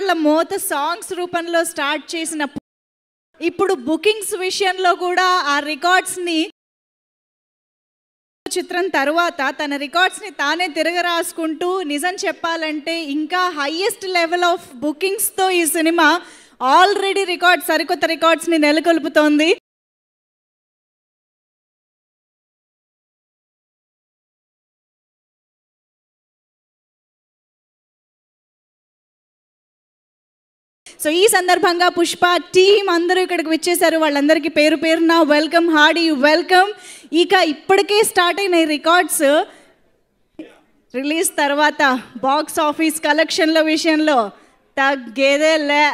కోట్ల మోత సాంగ్స్ రూపంలో స్టార్ట్ చేసిన ఇప్పుడు బుకింగ్స్ విషయంలో కూడా ఆ రికార్డ్స్ని చిత్రం తర్వాత తన రికార్డ్స్ని తానే తిరగరాసుకుంటూ నిజం చెప్పాలంటే ఇంకా హైయెస్ట్ లెవెల్ ఆఫ్ బుకింగ్స్తో ఈ సినిమా ఆల్రెడీ సరికొత్త రికార్డ్స్ని నెలకొల్పుతోంది. సో ఈ సందర్భంగా పుష్ప టీమ్ అందరూ ఇక్కడికి విచ్చేశారు. వాళ్ళందరికీ పేరు పేరున వెల్కమ్, హార్డీ వెల్కమ్. ఇక ఇప్పటికే స్టార్ట్ అయిన రికార్డ్స్ రిలీజ్ తర్వాత బాక్స్ ఆఫీస్ కలెక్షన్ల విషయంలో తగ్గేదే లే.